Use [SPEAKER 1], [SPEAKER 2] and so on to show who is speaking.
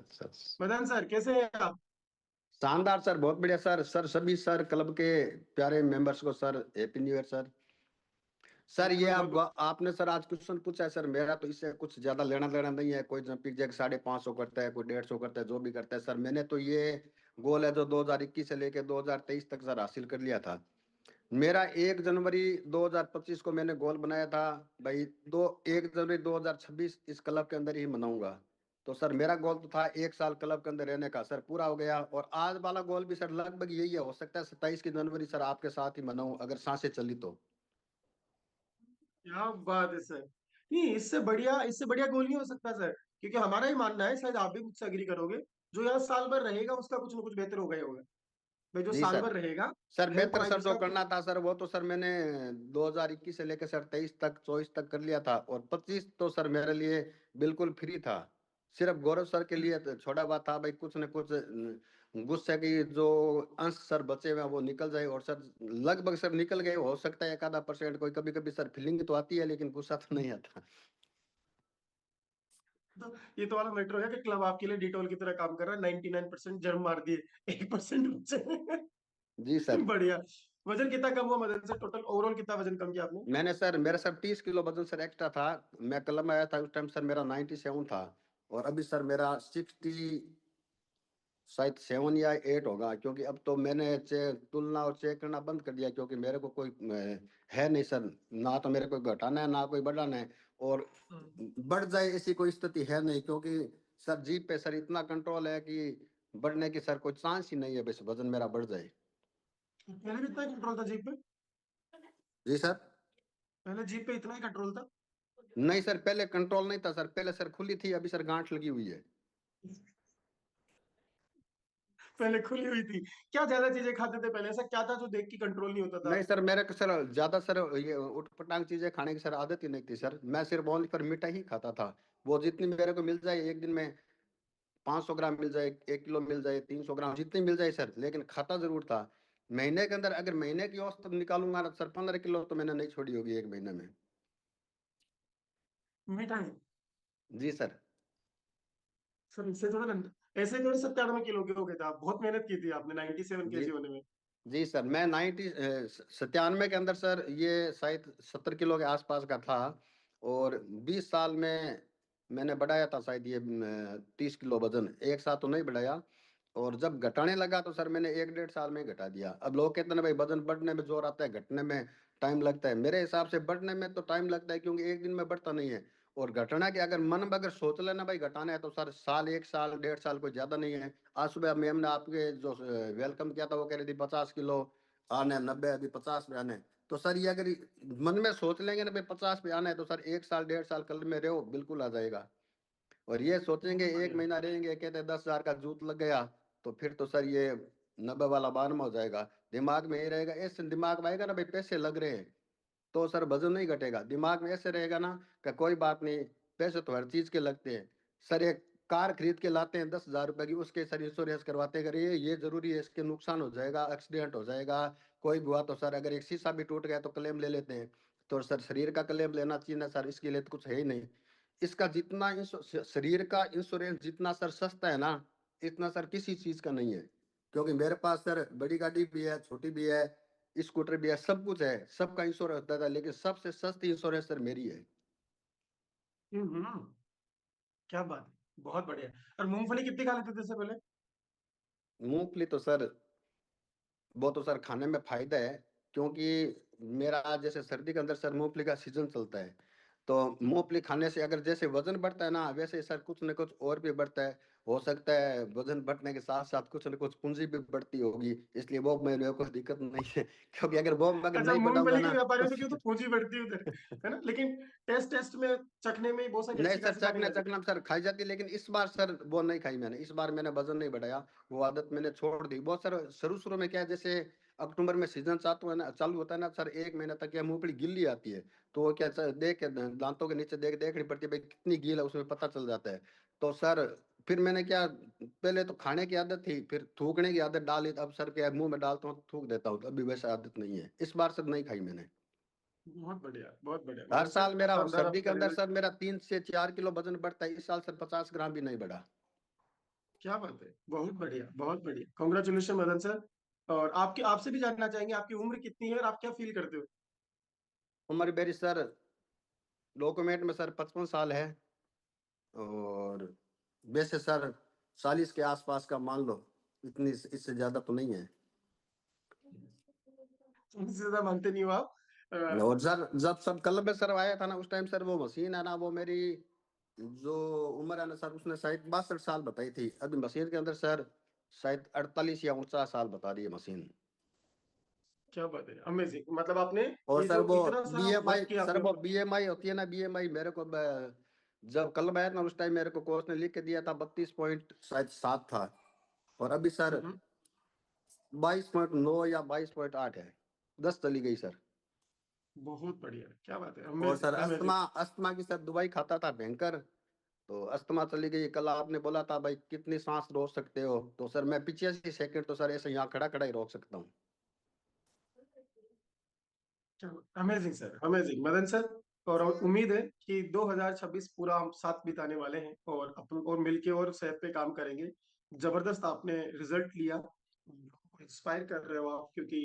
[SPEAKER 1] अच्छा।
[SPEAKER 2] मदन सर कैसे हैं आप?
[SPEAKER 1] शानदार सर, बहुत बढ़िया सर। सर सभी सर क्लब के प्यारे मेंबर्स को sir happy new year sir. Sir ये
[SPEAKER 2] बिल्कुल बहुत।
[SPEAKER 1] आपने सर आज क्वेश्चन पूछा है सर, मेरा तो इससे कुछ ज्यादा लेना देना नहीं है। कोई जंपिंग जैक 550 करता है, कोई 150 करता है, जो भी करता है सर, मैंने तो ये गोल है जो 2021 से लेके 2023 तक सर हासिल कर लिया था। मेरा 1 जनवरी 2025 को मैंने गोल बनाया था भाई, 1 जनवरी 2026 इस क्लब के अंदर ही मनाऊंगा। तो सर मेरा गोल तो था 1 साल क्लब के अंदर रहने का, सर पूरा हो गया। और आज वाला गोल भी सर लगभग यही है, हो सकता है 27 जनवरी सर आपके साथ ही मनाऊं अगर सांसें चली तो।
[SPEAKER 2] क्या बात है सर। नहीं, इससे बढ़िया गोल नहीं हो सकता सर। क्योंकि हमारा ही मानना है, शायद आप भी मुझसे एग्री करोगे, जो यहाँ साल भर रहेगा उसका कुछ ना कुछ बेहतर होगा ही होगा। भाई जो
[SPEAKER 1] जी
[SPEAKER 2] साल
[SPEAKER 1] सर।
[SPEAKER 2] भर रहेगा
[SPEAKER 1] सर
[SPEAKER 2] हेल्थ
[SPEAKER 1] बेहतर
[SPEAKER 2] वाइज
[SPEAKER 1] सर जो
[SPEAKER 2] उसका कुछ।
[SPEAKER 1] करना था सर वो तो सर मैंने 2021 से लेकर सर 23 तक 24 तक कर लिया था, और 25 तो सर मेरे लिए बिल्कुल फ्री था। सिर्फ गौरव सर के लिए तो छोड़ा हुआ था भाई, कुछ न कुछ गुस्से की जो अंश सर बचे हुए हैं वो निकल जाए, और सर लगभग सर निकल गए। हो सकता है 1 आधा % कोई कभी कभी सर फीलिंग तो आती है, लेकिन गुस्सा तो नहीं आता।
[SPEAKER 2] तो ये तो वाला मैटर हो गया कि क्लब आपके लिए डिटोल की तरह काम कर रहा है। 99% जर्म मार दिए, 1% बचे।
[SPEAKER 1] जी सर।
[SPEAKER 2] बढ़िया। वजन कितना कम हुआ मदन सर? टोटल ओवरऑल कितना वजन कम किया आपने?
[SPEAKER 1] मैंने सर मेरा सर 30 किलो वजन सर एक्स्ट्रा था। मैं क्लब में आया था उस टाइम सर मेरा 97 था, और अभी सर मेरा 60 शायद 7 या 8 होगा, क्योंकि अब तो मैंने तुलना और चेक करना बंद कर दिया, क्योंकि मेरे को कोई है नहीं सर, ना तो मेरे को घटाना है ना कोई बढ़ाना है। और बढ़ जाए ऐसी कोई स्थिति है नहीं, क्योंकि सर जीप पे सर इतना कंट्रोल है कि बढ़ने की सर कोई चांस ही नहीं है, बस वजन मेरा बढ़ जाए।
[SPEAKER 2] पहले भी इतना कंट्रोल था जीप पे?
[SPEAKER 1] जी सर।
[SPEAKER 2] पहले जीप पे इतना ही कंट्रोल था?
[SPEAKER 1] नहीं सर, पहले कंट्रोल नहीं था सर, पहले सर खुली थी, अभी सर गांठ लगी हुई है।
[SPEAKER 2] पहले खुली हुई थी। क्या ज्यादा चीजें खाते थे पहले? ऐसा क्या था जो देख के कंट्रोल नहीं होता था?
[SPEAKER 1] नहीं सर, मेरे को सर ज्यादा सर ये उटपटांग चीजें खाने की सर आदत ही नहीं थी सर। मैं सिर्फ ओनली पर मिठाई ही खाता था। वो जितनी मेरे को मिल जाए एक दिन में, 500 ग्राम मिल जाए, 1 किलो मिल जाए, 300 ग्राम जितनी मिल जाए सर, लेकिन खाता जरूर था। महीने के अंदर अगर महीने की औसत निकालूंगा ना सर, 15 किलो तो मैंने नहीं छोड़ी होगी 1 महीने में।
[SPEAKER 2] मिठाई?
[SPEAKER 1] जी सर।
[SPEAKER 2] सर इससे थोड़ा ऐसे थोड़े 97 किलो के हो गए थे आप। बहुत मेहनत की थी आपने 97 kg
[SPEAKER 1] जी
[SPEAKER 2] होने में।
[SPEAKER 1] जी सर, मैं 97 के अंदर सर ये शायद 70 किलो के आसपास का था। और 20 साल में मैंने बढ़ाया था शायद ये 30 किलो वजन, एक साथ तो नहीं बढ़ाया। और जब घटाने लगा तो सर मैंने 1 डेढ़ साल में घटा दिया। अब लोग कहते हैं ना भाई वजन बढ़ने में जोर आता है, घटने में टाइम लगता है। मेरे हिसाब से बढ़ने में तो टाइम लगता है, क्योंकि एक दिन में बढ़ता नहीं है। और घटना के अगर मन में अगर सोच लेना भाई घटाना है, तो सर साल, 1 साल 1.5 साल कोई ज्यादा नहीं है। आज सुबह मैम ने आपके जो वेलकम किया था वो कह रही थी 50 किलो आने, 90 अभी 50 पे आने। तो सर ये अगर मन में सोच लेंगे ना भाई 50 पे आना है, तो सर 1 साल 1.5 साल कल में रहो बिल्कुल आ जाएगा। और ये सोचेंगे
[SPEAKER 2] बहुत
[SPEAKER 1] एक
[SPEAKER 2] बढ़िया।
[SPEAKER 1] महीना रहेंगे, कहते 10,000 का जूत लग गया, तो फिर तो सर ये 90 वाला 92 हो जाएगा। दिमाग में ये रहेगा, ऐसे दिमाग में आएगा ना भाई पैसे लग रहे हैं, तो सर वजन नहीं घटेगा। दिमाग में ऐसे रहेगा ना कि कोई बात नहीं, पैसे तो हर चीज के लगते हैं। सर एक कार खरीद के लाते हैं 10,000 रुपए की, उसके सर इंश्योरेंस करवाते हैं, अगर ये जरूरी है, इसके नुकसान हो जाएगा, एक्सीडेंट हो जाएगा, कोई भी हुआ तो सर अगर एक शीशा भी टूट गया तो क्लेम ले लेते हैं। तो सर शरीर का क्लेम लेना चाहिए ना सर, इसके लिए तो कुछ है ही नहीं। इसका जितना शरीर का इंश्योरेंस जितना सर सस्ता है ना, इतना सर किसी चीज का नहीं है। क्योंकि मेरे पास सर बड़ी गाड़ी भी है, छोटी भी है, स्कूटर भी है, सब कुछ है, सबका इंश्योरेंस होता है, लेकिन सबसे सस्ती इंश्योरेंस सर मेरी है।
[SPEAKER 2] हम्म। क्या बात है, बहुत बढ़िया। और मूंगफली कितनी खा लेते थे इससे पहले?
[SPEAKER 1] मूंगफली तो सर वो तो सर खाने में फायदा है, क्योंकि मेरा जैसे सर्दी के अंदर सर मूंगफली का सीजन चलता है। तो मूंगफली खाने से अगर जैसे वजन बढ़ता है ना, वैसे सर कुछ न कुछ और भी बढ़ता है। हो सकता है वजन बढ़ने के साथ साथ कुछ न कुछ पूंजी भी बढ़ती होगी, इसलिए वो मेरे को दिक्कत नहीं है। क्योंकि अगर वो अगर
[SPEAKER 2] अच्छा,
[SPEAKER 1] नहीं बढ़ाऊंगा
[SPEAKER 2] मूंगफली के
[SPEAKER 1] ना
[SPEAKER 2] व्यापारी
[SPEAKER 1] तो
[SPEAKER 2] होते क्यों तो पूंजी बढ़ती है उधर, है ना? लेकिन टेस्ट टेस्ट में चखने में बहुत सारी
[SPEAKER 1] नहीं
[SPEAKER 2] अच्छी
[SPEAKER 1] सर,
[SPEAKER 2] खासी बातें
[SPEAKER 1] चखना
[SPEAKER 2] रहती
[SPEAKER 1] चखना सर खाई जाती है, लेकिन इस बार सर वो नहीं खाई मैंने। इस बार मैंने वजन नहीं बढ़ाया, वो आदत मैंने छोड़ दी। बहुत सर शुरू शुरू में क्या है, जैसे अक्टूबर में सीजन चालू होता है ना सर, 1 महीना तक क्या मूंगफली गिल्ली आती है। तो वो क्या सर देख के दांतों के नीचे देखनी पड़ती है भाई कितनी गील है, उसमें पता चल जाता है। तो सर फिर मैंने क्या, पहले तो खाने की आदत थी, फिर थूकने की आदत डाली, अब सर क्या है, मुंह में डालता हूँ थूक देता हूँ, तो अभी वैसा आदत नहीं है। इस बार सर नहीं खाई मैंने।
[SPEAKER 2] बहुत बढ़िया, बहुत बढ़िया
[SPEAKER 1] हर
[SPEAKER 2] मदन सर।
[SPEAKER 1] साल मेरा
[SPEAKER 2] शानदार
[SPEAKER 1] सर्दी के
[SPEAKER 2] आपका
[SPEAKER 1] अंदर
[SPEAKER 2] रिजल्ट।
[SPEAKER 1] सर मेरा 3 से 4 किलो वजन बढ़ता है, इस साल सर 50 ग्राम भी नहीं बढ़ा।
[SPEAKER 2] क्या बात है, बहुत बढ़िया, बहुत बढ़िया, कॉन्ग्रेचुलेशन मदन सर। और आपके आपसे भी जानना चाहेंगे, आपकी उम्र कितनी है और आप क्या फील करते हो?
[SPEAKER 1] उम्र मेरी सर डॉक्यूमेंट में सर 55 साल है। और वैसे सर 40 के आसपास का मान लो, इतनी इससे ज्यादा तो नहीं है।
[SPEAKER 2] इससे ज्यादा मानते नहीं हो आप।
[SPEAKER 1] और सर जब सब क्लब में सर आया था ना, उस टाइम सर वो मशीन है ना, वो मेरी जो उम्र है ना सर, उसने शायद 62 साल बताई थी। अभी मशीन के अंदर सर शायद 48 या 49 साल बता रही है मशीन।
[SPEAKER 2] क्या बात है, अमेजिंग, मतलब आपने
[SPEAKER 1] और
[SPEAKER 2] ये
[SPEAKER 1] सर
[SPEAKER 2] जो
[SPEAKER 1] वो
[SPEAKER 2] इतना सारा
[SPEAKER 1] बीएमआई,
[SPEAKER 2] वर्क किया
[SPEAKER 1] सर
[SPEAKER 2] अपने
[SPEAKER 1] वो
[SPEAKER 2] ऊपर।
[SPEAKER 1] बीएमआई होती है ना, बीएमआई मेरे को जब कल आया ना उस टाइम मेरे को कोच ने लिख के दिया था 32.7 था। और अभी सर
[SPEAKER 2] हम्म,
[SPEAKER 1] 22.9 या 22.8 है। 10 चली गई सर।
[SPEAKER 2] बहुत बढ़िया, क्या बात है,
[SPEAKER 1] और
[SPEAKER 2] amazing
[SPEAKER 1] sir
[SPEAKER 2] amazing.
[SPEAKER 1] Asthma, asthma की सर दवाई खाता था भयंकर। तो अस्थमा चली गई। कल आपने बोला था भाई कितनी सांस रोक सकते हो, तो सर मैं 85 सेकंड तो सर ऐसे यहाँ खड़ा खड़ा ही रोक सकता हूँ।
[SPEAKER 2] Amazing sir, amazing Madan sir. और उम्मीद है कि 2026 पूरा हम साथ बिताने वाले हैं और अपन और मिलके और सेहत पे काम करेंगे। जबरदस्त आपने रिजल्ट लिया, इंस्पायर कर रहे हो आप, क्योंकि